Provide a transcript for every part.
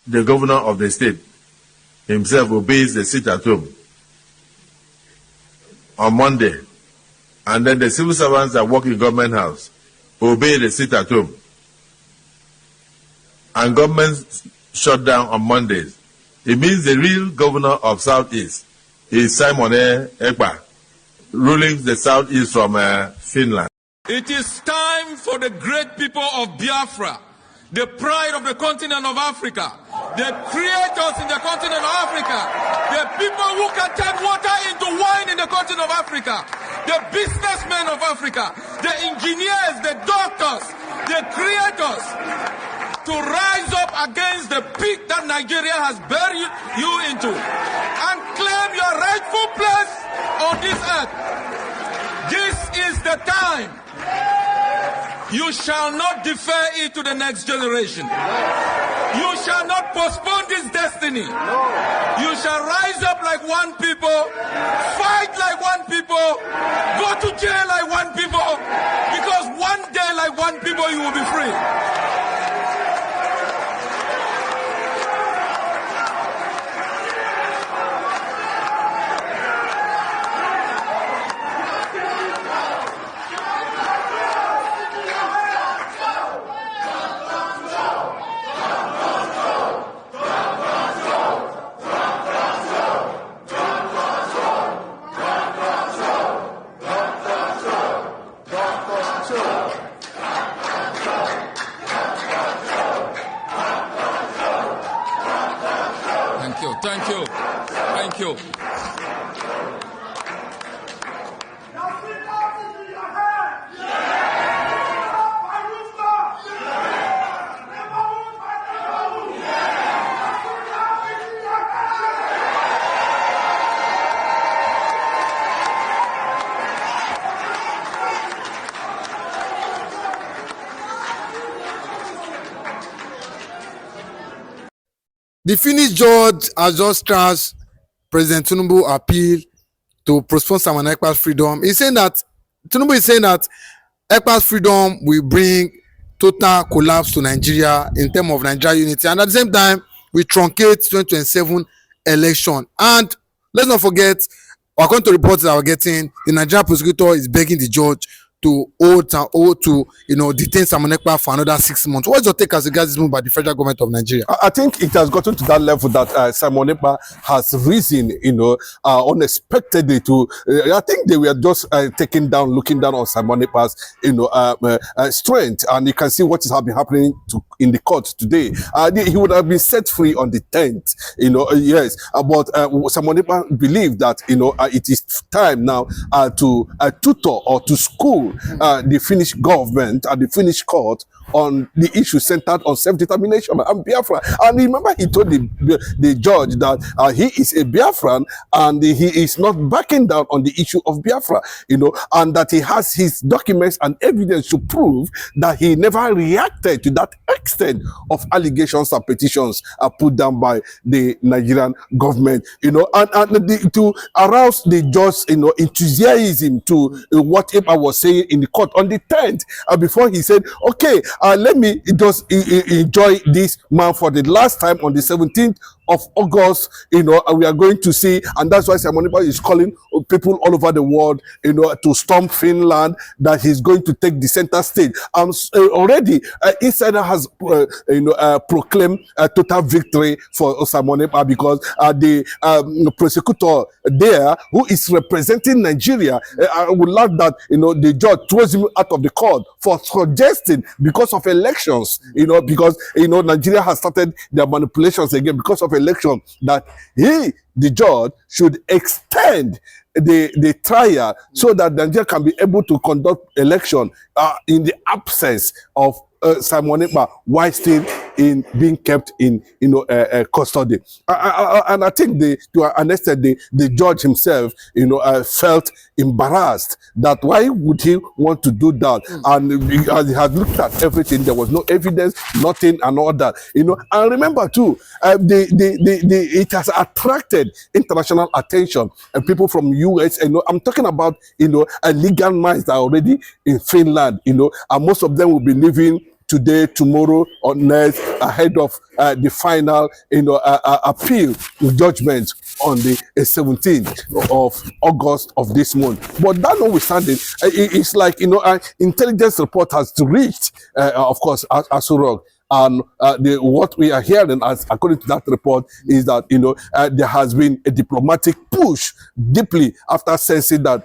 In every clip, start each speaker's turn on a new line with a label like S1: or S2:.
S1: the governor of the state himself obeys the sit at home on Monday, and then the civil servants that work in government house obey the sit at home, and government shut down on Mondays, it means the real governor of Southeast is Simon Ekpa, ruling the Southeast from Finland.
S2: It is time for the great people of Biafra, the pride of the continent of Africa, the creators in the continent of Africa, the people who can turn water into wine in the continent of Africa, the businessmen of Africa, the engineers, the doctors, the creators, to rise up against the pit that Nigeria has buried you into and claim your rightful place on this earth. This is the time. You shall not defer it to the next generation. You shall not postpone this destiny. You shall rise up like one people, fight like one people, go to jail like one people, because one day like one people you will be free. Thank you. Thank you.
S3: The Finnish judge has just trashed President Tinubu appeal to postpone Simon Ekpa's freedom. He's saying that Tinubu is saying that Ekpa's freedom will bring total collapse to Nigeria in terms of Nigeria unity, and at the same time we truncate 2027 election. And let's not forget, according to reports that we're getting, the Nigerian prosecutor is begging the judge to detain Simon Ekpa for another 6 months. What's your take as regards this move by the federal government of Nigeria?
S4: I think it has gotten to that level that Simon Ekpa has risen, unexpectedly to. I think they were just looking down on Simon Ekpa's, strength, and you can see what has been happening in the court today. He would have been set free on the 10th, yes. But Simon Ekpa believed that it is time now to tutor or to school the Finnish government and the Finnish court on the issue centered on self-determination and Biafra. And remember, he told the judge that he is a Biafran and he is not backing down on the issue of Biafra, and that he has his documents and evidence to prove that he never reacted to that extent of allegations and petitions put down by the Nigerian government, to arouse the judge's, enthusiasm to what Ekpa was saying in the court on the 10th, before he said, okay, let me just enjoy this man for the last time on the 17th of August, we are going to see, and that's why Simon Ekpa is calling people all over the world, to storm Finland, that he's going to take the center stage. Already, Insider has, proclaimed a total victory for Simon Ekpa, because the prosecutor there, who is representing Nigeria, I would like that, the judge throws him out of the court for suggesting, because of elections, because, Nigeria has started their manipulations again because of election, that the judge, should extend the trial so that Nigeria can be able to conduct election in the absence of Simon Ekpa, while still being kept in custody. And I think to an extent the judge himself felt embarrassed that why would he want to do that, and he had looked at everything, there was no evidence, nothing and all that, and remember too, it has attracted international attention and people from US, I'm talking about legal minds that are already in Finland, and most of them will be leaving today, tomorrow, or next, ahead of the final, appeal judgment on the 17th of August of this month. But that notwithstanding, it's like, intelligence report has reached, of course, Aso Rock. And what we are hearing, as according to that report, is that there has been a diplomatic push deeply after sensing that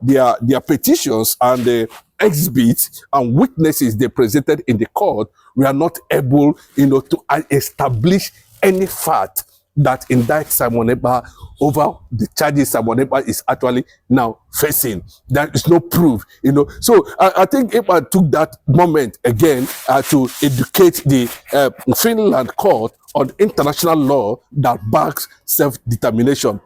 S4: their petitions and the exhibits and witnesses they presented in the court were not able to establish any fact that indicts Simon Ekpa over the charges Simon Ekpa is actually now facing. There is no proof, So I think Ekpa took that moment again to educate the Finland court on international law that backs self-determination.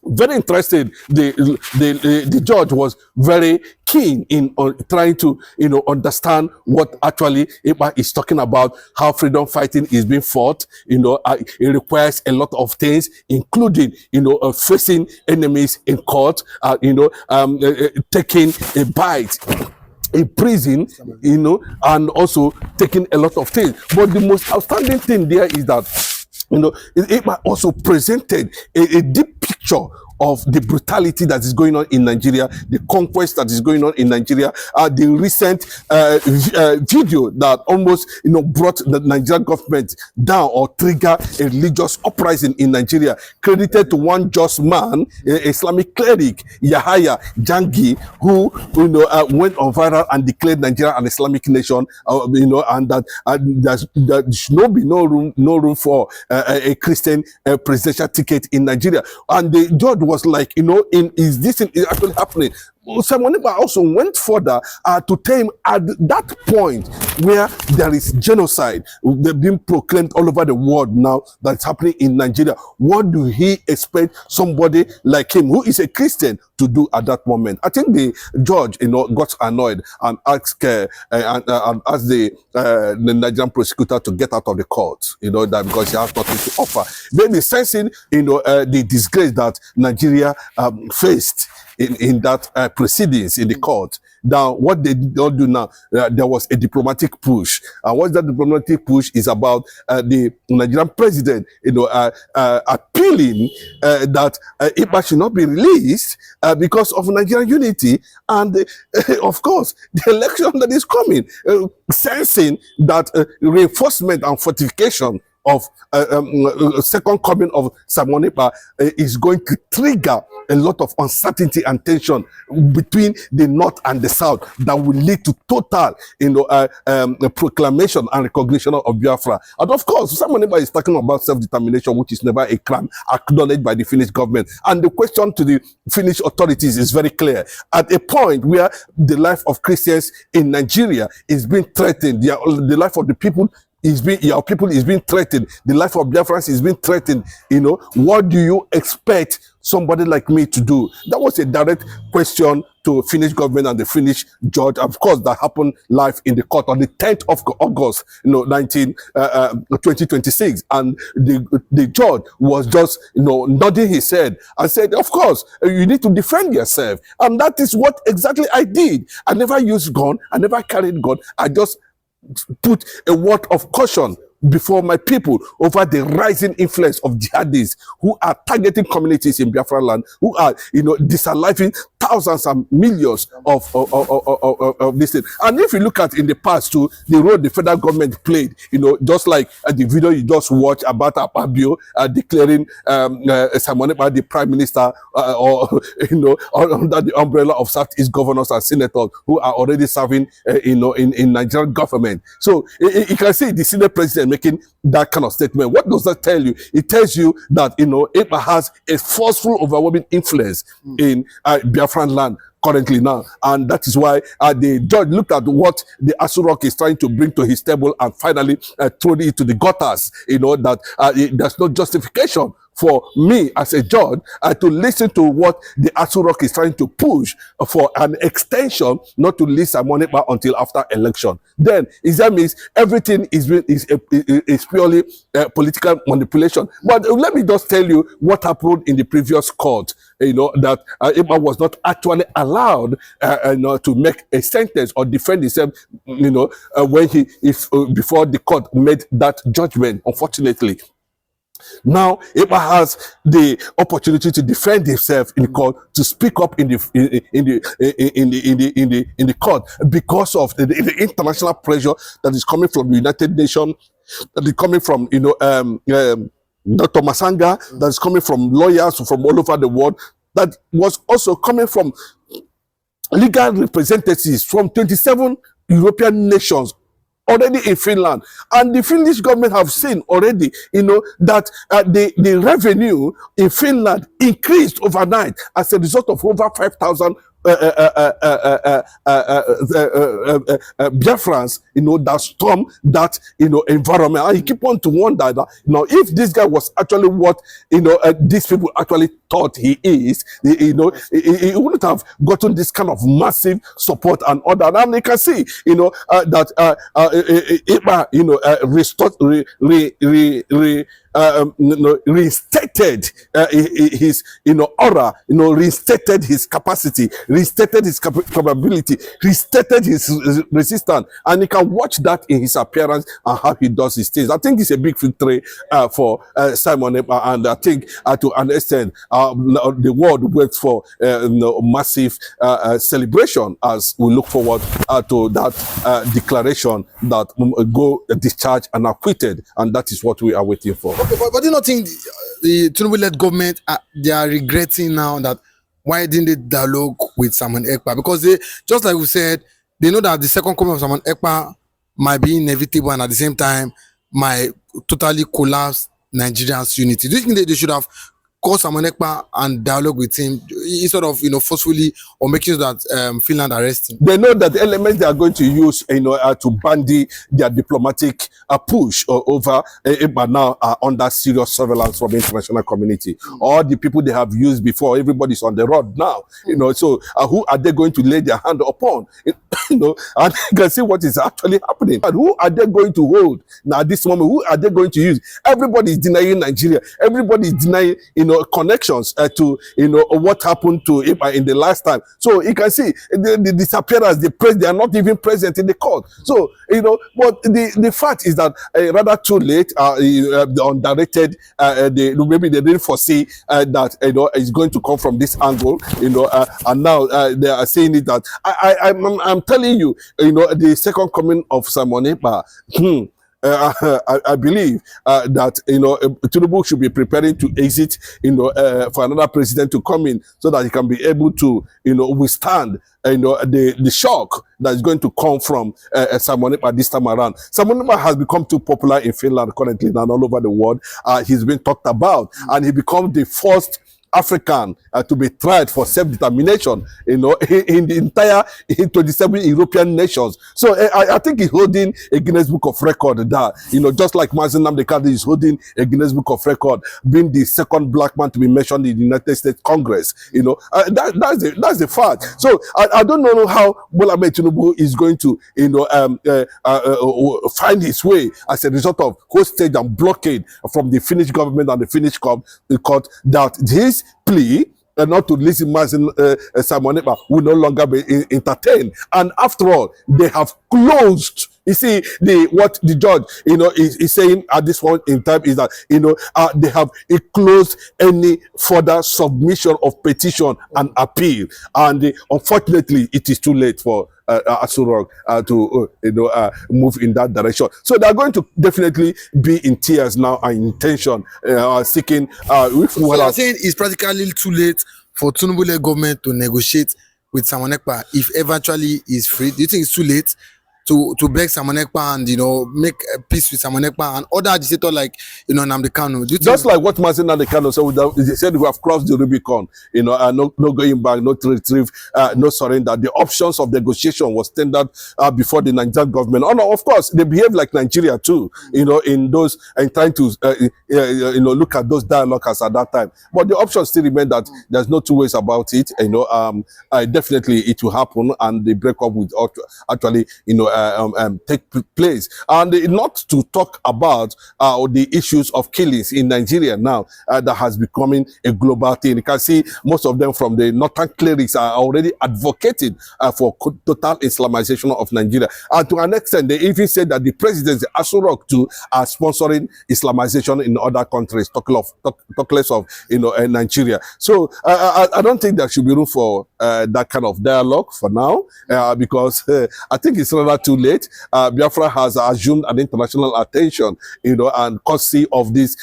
S4: Very interested. The judge was very keen in trying to understand what actually Ekpa is talking about, how freedom fighting is being fought. It requires a lot of things, including facing enemies in court, taking a bite in prison, and also taking a lot of things. But the most outstanding thing there is that Ekpa also presented a deep picture of the brutality that is going on in Nigeria, the conquest that is going on in Nigeria, the recent video that almost brought the Nigerian government down or trigger a religious uprising in Nigeria, credited to one just man, Islamic cleric Yahaya Jangi, who went on viral and declared Nigeria an Islamic nation, and that there should be no room for a Christian presidential ticket in Nigeria. And the judge was like, is this thing actually happening? Simon Ekpa also went further to tell him at that point where there is genocide, they've been proclaimed all over the world now that's happening in Nigeria. What do he expect somebody like him, who is a Christian, to do at that moment? I think the judge, got annoyed and asked asked the Nigerian prosecutor to get out of the court, that because he has nothing to offer. Then the sensing, the disgrace that Nigeria faced in that proceedings in the court. Now, what they did not do now, there was a diplomatic push. And what that diplomatic push is about the Nigerian president, appealing that Ekpa should not be released because of Nigerian unity. And of course, the election that is coming, sensing that reinforcement and fortification of second coming of Simon Ekpa is going to trigger a lot of uncertainty and tension between the North and the South that will lead to total, proclamation and recognition of Biafra. And of course, Simon Ekpa is talking about self-determination, which is never a crime acknowledged by the Finnish government. And the question to the Finnish authorities is very clear. At a point where the life of Christians in Nigeria is being threatened, the life of the people your people is being threatened, the life of Biafrans is being threatened, what do you expect somebody like me to do? That was a direct question to Finnish government and the Finnish judge. Of course, that happened live in the court on the 10th of August, 2026. And the judge was just, nodding his head and said, of course, you need to defend yourself. And that is what exactly I did. I never used gun. I never carried gun. I just put a word of caution before my people over the rising influence of jihadists who are targeting communities in Biafra land, who are, disaliving thousands and millions of this thing. And if you look at in the past too, the role the federal government played, just like the video you just watched about Akpabio declaring Simon Ekpa the prime minister, under the umbrella of Southeast governors and senators who are already serving, in Nigerian government. So you can see the senior president making that kind of statement. What does that tell you? It tells you that, Ekpa has a forceful, overwhelming influence in Biafran land currently now. And that is why the judge looked at what the Aso Rock is trying to bring to his table and finally threw it to the gutters, that there's no justification for me as a judge to listen to what the Aso Rock is trying to push for an extension, not to release Simon Ekpa until after election. Then that means everything is purely political manipulation. But let me just tell you what happened in the previous court. That Ekpa was not actually allowed allowed to make a sentence or defend himself, when before the court made that judgment, unfortunately. Now, Ekpa has the opportunity to defend himself in court, to speak up in the court because of the international pressure that is coming from the United Nations, that is coming from Dr. Masanga, that is coming from lawyers from all over the world, that was also coming from legal representatives from 27 European nations already in Finland. And the Finnish government have seen already, that the revenue in Finland increased overnight as a result of over 5,000 Biafrans, that storm that environment. And you keep on to wonder that if this guy was actually what these people actually thought he is, he wouldn't have gotten this kind of massive support and order. And you can see, that Ekpa, reinstated his aura, reinstated his capacity, reinstated his capability, reinstated his resistance, and you can watch that in his appearance and how he does his things. I think it's a big victory for Simon Ekpa, and I think to an extent the world waits for massive celebration as we look forward to that declaration that go discharged and acquitted, and that is what we are waiting for.
S3: Okay, but do you not think the Tinubu-led government, they are regretting now that why didn't they dialogue with Simon Ekpa? Because they, just like we said, they know that the second coming of Simon Ekpa might be inevitable and at the same time might totally collapse Nigeria's unity. Do you think that they should have called Simon Ekpa and dialogue with him instead of forcefully or making sure that Finland arrest him?
S4: They know that the elements they are going to use to bandy their diplomatic push over Ekpa now are under serious surveillance from the international community. All the people they have used before, everybody's on the road now. So who are they going to lay their hand upon? And you can see what is actually happening. And who are they going to hold now at this moment? Who are they going to use? Everybody is denying Nigeria. Everybody is denying connections to what happened to Ekpa in the last time. So you can see the disappearance, they are not even present in the court. So but the fact is that rather too late, the undirected, maybe they didn't foresee that it's going to come from this angle, and now they are saying it that I'm telling you, the second coming of Simon Ekpa. I believe that Tinubu should be preparing to exit for another president to come in so that he can be able to withstand the shock that is going to come from Simon Ekpa this time around. Simon Ekpa has become too popular in Finland currently and all over the world. He's been talked about, and he become the first African to be tried for self-determination, in the entire 27 European nations. So I think he's holding a Guinness Book of Record that, just like Mazi Nnamdi Kanu is holding a Guinness Book of Record, being the second black man to be mentioned in the United States Congress. That's the fact. So I don't know how Bola Ahmed Tinubu is going to, find his way as a result of hostage and blockade from the Finnish government and the Finnish court that his plea not to listen Simon Ekpa will no longer be entertained. And after all, they have closed. You see, what the judge, is saying at this point in time is that, they have closed any further submission of petition and appeal. And unfortunately, it is too late for Asurok to move in that direction. So they are going to definitely be in tears now and in tension, seeking. So
S3: you are saying it's practically too late for Tinubu government to negotiate with Simon Ekpa if eventually he's free? Do you think it's too late to beg Simon Ekpa and make peace with Simon Ekpa and other agitators like Nnamdi Kanu?
S4: Just like what Mazi Nnamdi Kanu said, they said we have crossed the Rubicon, no going back, no to retrieve, no surrender. The options of negotiation was tendered before the Nigerian government. Oh no, of course they behave like Nigeria too, in those and trying to look at those dialogues at that time. But the options still remain that there's no two ways about it. Definitely it will happen, and the breakup will actually take place, and not to talk about the issues of killings in Nigeria now that has becoming a global thing. You can see most of them from the northern clerics are already advocating for total Islamization of Nigeria, and to an extent they even said that the presidency Asurok too are sponsoring Islamization in other countries, talk less of Nigeria. So I don't think there should be room for that kind of dialogue for now, because I think it's rather too late. Biafra has assumed an international attention, and courtesy of these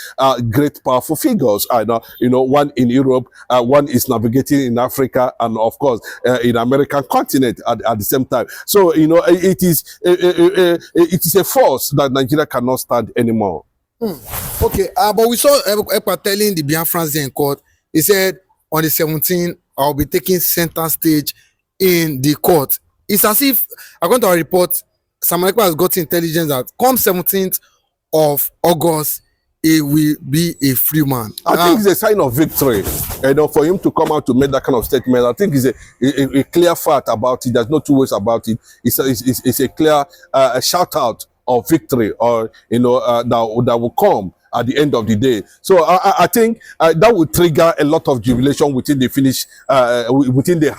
S4: great powerful figures. One in Europe, one is navigating in Africa, and of course in American continent at the same time. So it is a force that Nigeria cannot stand anymore.
S3: Okay, but we saw Ekpa telling the Biafrans in court. He said on the 17th, I'll be taking center stage in the court. It's as if, according to our report, Samuel Ekpa has got intelligence that come 17th of August, he will be a free man.
S4: I think it's a sign of victory, for him to come out to make that kind of statement. I think it's a clear fact about it. There's no two ways about it. It's a clear shout out of victory, or that will come at the end of the day. So I think that would trigger a lot of jubilation within the Finnish, within the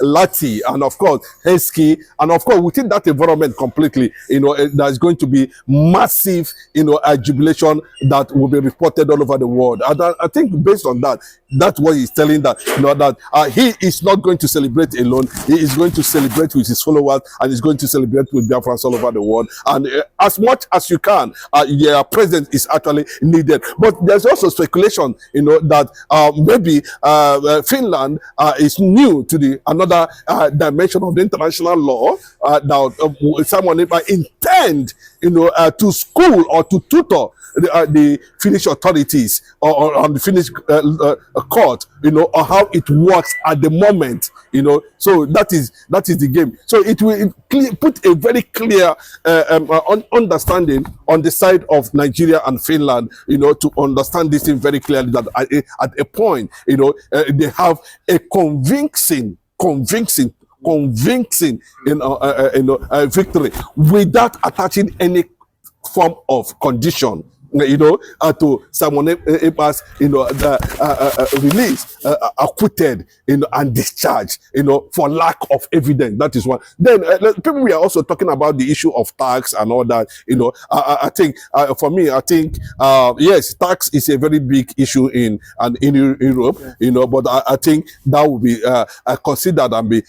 S4: Lati, and of course Helsinki, and of course within that environment completely. There's going to be massive, jubilation that will be reported all over the world. And I think based on that, that's what he's telling that that he is not going to celebrate alone. He is going to celebrate with his followers, and he's going to celebrate with Biafrans all over the world. And as much as you can, your presence is actually needed. But there's also speculation, that maybe Finland is new to another dimension of the international law. That someone might intend, to school or to tutor the Finnish authorities or on the Finnish court, on how it works at the moment, So that is the game. So it will put a very clear understanding on the side of Nigeria and Finland, to understand this thing very clearly, that at a point, they have a convincing victory without attaching any form of condition, to Simon Ekpa's, release, acquitted, and discharged, for lack of evidence. That is one. Then people, we are also talking about the issue of tax and all that. I think for me, I think yes, tax is a very big issue in Europe. But I think that will be considered and be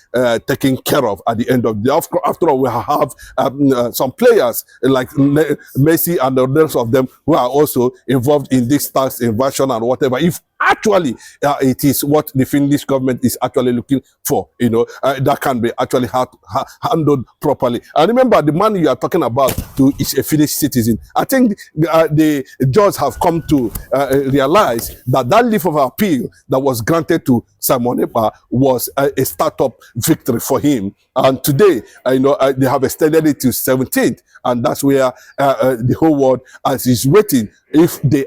S4: taken care of at the end of the day. After all, we have some players like Messi and the rest of them who are also involved in this tax inversion and whatever. If actually it is what the Finnish government is actually looking for, that can be actually handled properly. And remember, the man you are talking about is a Finnish citizen. I think the judges have come to realize that leave of appeal that was granted to Simon Ekpa was a startup victory for him. And today, they have extended it to 17th, and that's where the whole world is waiting if they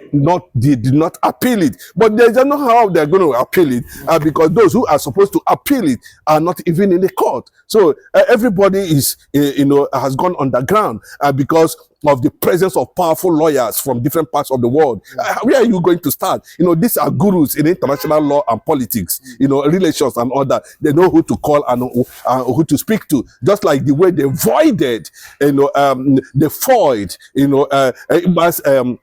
S4: did not appeal it. But they don't know how they're going to appeal it, because those who are supposed to appeal it are not even in the court. So everybody is, has gone underground because of the presence of powerful lawyers from different parts of the world. Where are you going to start? These are gurus in international law and politics, relations and all that. They know who to call and who to speak to. Just like the way they voided, they foiled,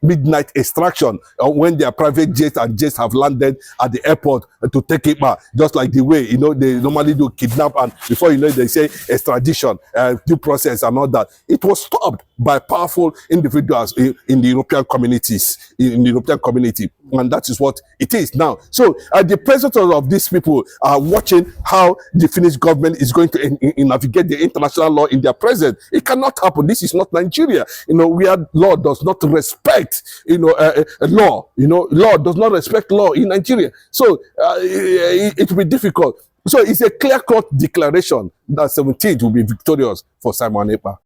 S4: midnight extraction when their private jets and jets have landed at the airport to take it back. Just like the way, they normally do kidnap, and before you know it, they say extradition, due process and all that. It was stopped by powerful individuals in the European communities, in the European community. And that is what it is now. So the presence of these people are watching how the Finnish government is going to navigate the international law in their presence. It cannot happen. This is not Nigeria, where law does not respect, law. Law does not respect law in Nigeria. So it will be difficult. So it's a clear-cut declaration that 17th will be victorious for Simon Ekpa.